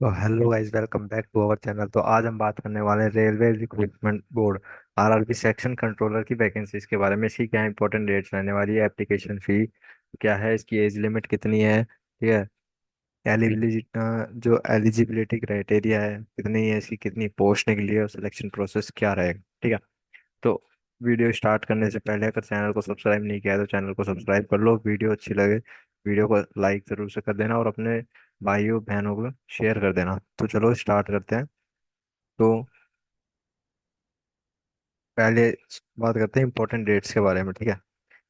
तो hello guys, welcome back to our channel. तो आज हम बात करने वाले हैं railway recruitment board RRB section controller की वैकेंसीज के बारे में। इसकी क्या इंपॉर्टेंट डेट्स रहने वाली है, एप्लीकेशन फी क्या है, इसकी एज लिमिट कितनी है, ठीक है, एलिजिबिलिटी जो एलिजिबिलिटी क्राइटेरिया है कितनी है, इसकी कितनी पोस्ट निकली है और सिलेक्शन प्रोसेस क्या रहेगा, ठीक है। तो वीडियो स्टार्ट करने से पहले अगर चैनल को सब्सक्राइब नहीं किया है तो चैनल को सब्सक्राइब कर लो। वीडियो अच्छी लगे वीडियो को लाइक जरूर से कर देना और अपने भाइयों बहनों को शेयर कर देना। तो चलो स्टार्ट करते हैं। तो पहले बात करते हैं इंपॉर्टेंट डेट्स के बारे में, ठीक है।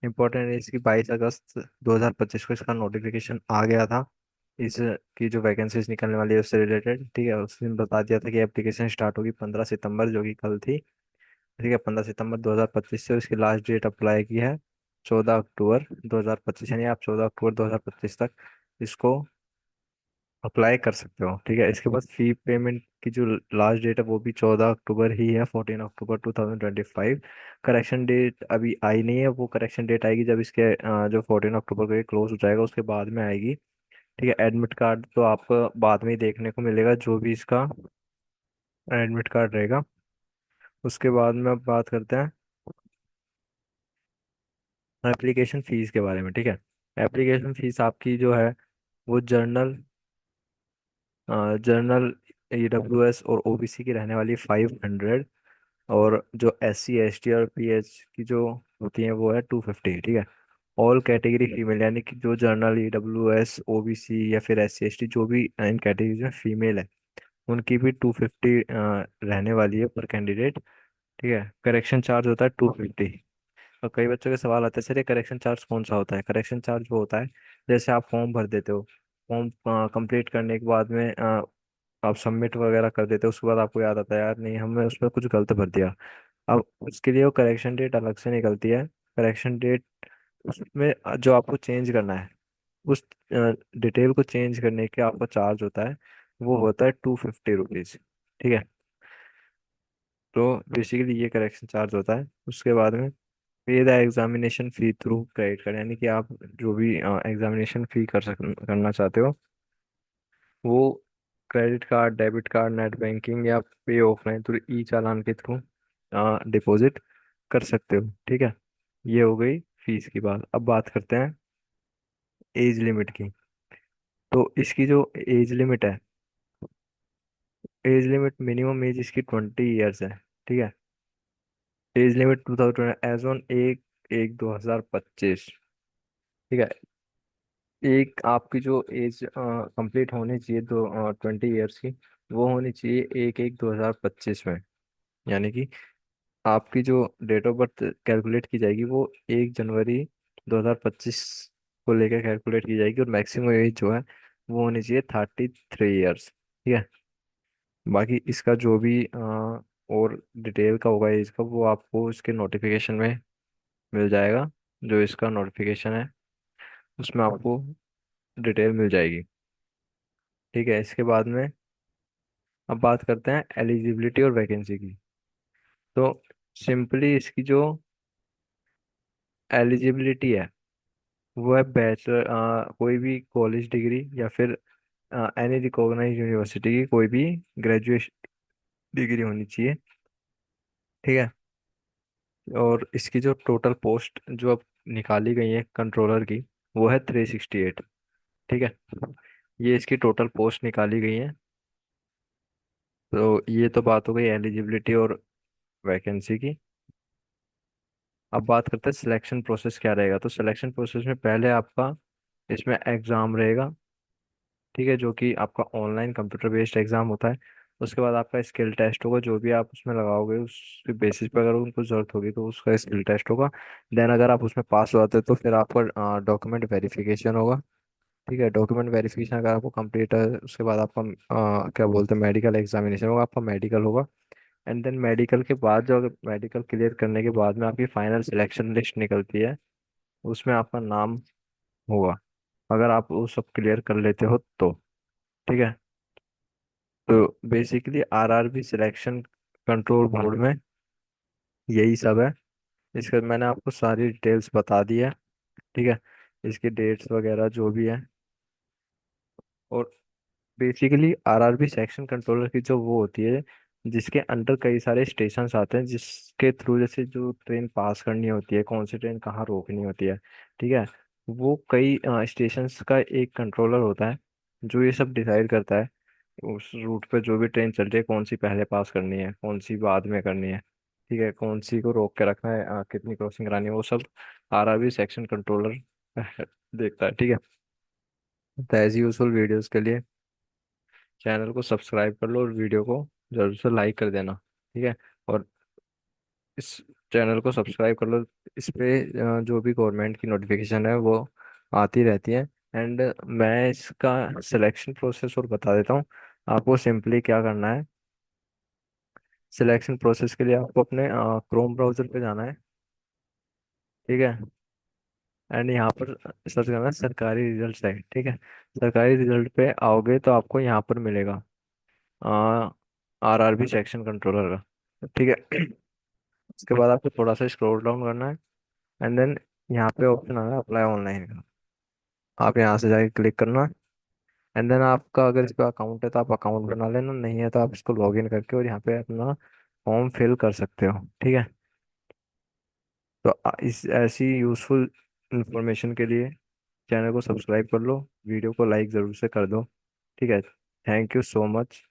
इंपॉर्टेंट डेट्स की 22 अगस्त 2025 को इसका नोटिफिकेशन आ गया था। इस की जो वैकेंसीज निकलने वाली है उससे रिलेटेड, ठीक है। उस दिन बता दिया था कि एप्लीकेशन स्टार्ट होगी 15 सितंबर, जो कि कल थी, ठीक है। 15 सितंबर 2025 से इसकी लास्ट डेट अप्लाई की है 14 अक्टूबर 2025, यानी आप 14 अक्टूबर 2025 तक इसको अप्लाई कर सकते हो, ठीक है। इसके बाद फी पेमेंट की जो लास्ट डेट है वो भी 14 अक्टूबर ही है, 14 अक्टूबर 2025। करेक्शन डेट अभी आई नहीं है, वो करेक्शन डेट आएगी जब इसके जो 14 अक्टूबर को ये क्लोज हो जाएगा उसके बाद में आएगी, ठीक है। एडमिट कार्ड तो आपको बाद में ही देखने को मिलेगा, जो भी इसका एडमिट कार्ड रहेगा। उसके बाद में अब बात करते हैं एप्लीकेशन फीस के बारे में, ठीक है। एप्लीकेशन फीस आपकी जो है वो जर्नल ईडब्ल्यूएस और ओबीसी की रहने वाली 500, और जो SC ST और PH की जो होती है वो है 250, ठीक है। ऑल कैटेगरी फीमेल, यानी कि जो जर्नल EWS OBC या फिर SC ST जो भी इन कैटेगरीज में फीमेल है उनकी भी 250 रहने वाली है पर कैंडिडेट, ठीक है। करेक्शन चार्ज होता है 250। और कई बच्चों के सवाल आते हैं, सर ये करेक्शन चार्ज कौन सा होता है? करेक्शन चार्ज वो होता है जैसे आप फॉर्म भर देते हो, फॉर्म कंप्लीट करने के बाद में आप सबमिट वगैरह कर देते हो, उसके बाद आपको याद आता है यार नहीं हमने उसमें कुछ गलत भर दिया। अब उसके लिए वो करेक्शन डेट अलग से निकलती है। करेक्शन डेट उसमें जो आपको चेंज करना है उस डिटेल को चेंज करने के आपका चार्ज होता है, वो होता है 250 रुपीज, ठीक है। तो बेसिकली ये करेक्शन चार्ज होता है। उसके बाद में पे the examination fee through credit card, यानी कि आप जो भी एग्जामिनेशन फी करना चाहते हो वो credit card, debit card, net banking या पे ऑफलाइन थ्रू ई चालान के थ्रू डिपॉजिट कर सकते हो, ठीक है। ये हो गई फीस की बात। अब बात करते हैं एज लिमिट की। तो इसकी जो एज लिमिट है, एज लिमिट मिनिमम एज इसकी 20 ईयर्स है, ठीक है। एज लिमिट 2020 एज ऑन 1/1/2025, ठीक है। एक आपकी जो एज कंप्लीट होनी चाहिए दो 20 ईयर्स की, वो होनी चाहिए 1/1/2025 में। यानी कि आपकी जो डेट ऑफ बर्थ कैलकुलेट की जाएगी वो 1 जनवरी 2025 को लेकर कैलकुलेट की जाएगी, और मैक्सिमम एज जो है वो होनी चाहिए 33 ईयर्स, ठीक है। बाकी इसका जो भी और डिटेल का होगा एज का वो आपको इसके नोटिफिकेशन में मिल जाएगा। जो इसका नोटिफिकेशन है उसमें आपको डिटेल मिल जाएगी, ठीक है। इसके बाद में अब बात करते हैं एलिजिबिलिटी और वैकेंसी की। तो सिंपली इसकी जो एलिजिबिलिटी है वो है बैचलर, कोई भी कॉलेज डिग्री या फिर एनी रिकॉग्नाइज यूनिवर्सिटी की कोई भी ग्रेजुएशन डिग्री होनी चाहिए, ठीक है। और इसकी जो टोटल पोस्ट जो अब निकाली गई है कंट्रोलर की वो है 368, ठीक है। ये इसकी टोटल पोस्ट निकाली गई है। तो ये तो बात हो गई एलिजिबिलिटी और वैकेंसी की। अब बात करते हैं सिलेक्शन प्रोसेस क्या रहेगा। तो सिलेक्शन प्रोसेस में पहले आपका इसमें एग्ज़ाम रहेगा, ठीक है, जो कि आपका ऑनलाइन कंप्यूटर बेस्ड एग्जाम होता है। उसके बाद आपका स्किल टेस्ट होगा, जो भी आप उसमें लगाओगे उस बेसिस पे अगर उनको ज़रूरत होगी तो उसका स्किल टेस्ट होगा। देन अगर आप उसमें पास हो जाते हो तो फिर आपका डॉक्यूमेंट वेरिफिकेशन होगा, ठीक है। डॉक्यूमेंट वेरिफिकेशन अगर आपको कंप्लीट है उसके बाद आपका क्या बोलते हैं मेडिकल एग्जामिनेशन होगा, आपका मेडिकल होगा। एंड देन मेडिकल के बाद जो अगर मेडिकल क्लियर करने के बाद में आपकी फाइनल सिलेक्शन लिस्ट निकलती है, उसमें आपका नाम होगा अगर आप वो सब क्लियर कर लेते हो तो, ठीक है। तो basically RRB selection control board में यही सब है। इसके मैंने आपको सारी डिटेल्स बता दी है, ठीक है। इसके डेट्स वगैरह जो भी है, और बेसिकली आरआरबी सेक्शन कंट्रोलर की जो वो होती है, जिसके अंडर कई सारे स्टेशन आते हैं, जिसके थ्रू जैसे जो ट्रेन पास करनी होती है, कौन सी ट्रेन कहाँ रोकनी होती है, ठीक है। वो कई स्टेशंस का एक कंट्रोलर होता है जो ये सब डिसाइड करता है उस रूट पे जो भी ट्रेन चल रही है कौन सी पहले पास करनी है, कौन सी बाद में करनी है, ठीक है, कौन सी को रोक के रखना है, कितनी क्रॉसिंग करानी है, वो सब आरआरबी सेक्शन कंट्रोलर देखता है, ठीक है। तो एज यूजफुल वीडियोस के लिए चैनल को सब्सक्राइब कर लो और वीडियो को जरूर से लाइक कर देना, ठीक है। और इस चैनल को सब्सक्राइब कर लो, इस पे जो भी गवर्नमेंट की नोटिफिकेशन है वो आती रहती है। एंड मैं इसका सिलेक्शन प्रोसेस और बता देता हूँ। आपको सिंपली क्या करना है, सिलेक्शन प्रोसेस के लिए आपको अपने क्रोम ब्राउजर पे जाना है, ठीक है। एंड यहाँ पर सर्च करना है सरकारी रिजल्ट साइट, ठीक है। सरकारी रिजल्ट पे आओगे तो आपको यहाँ पर मिलेगा आरआरबी सेक्शन कंट्रोलर का, ठीक है। उसके बाद आपको थोड़ा सा स्क्रॉल डाउन करना है, एंड देन यहाँ पे ऑप्शन आ रहा है अप्लाई ऑनलाइन का, आप यहाँ से जाके क्लिक करना। एंड देन आपका अगर इस पे अकाउंट है तो आप अकाउंट बना लेना, नहीं है तो आप इसको लॉग इन करके और यहाँ पे अपना फॉर्म फिल कर सकते हो, ठीक है। तो इस ऐसी यूजफुल इंफॉर्मेशन के लिए चैनल को सब्सक्राइब कर लो, वीडियो को लाइक ज़रूर से कर दो, ठीक है। Thank you so much.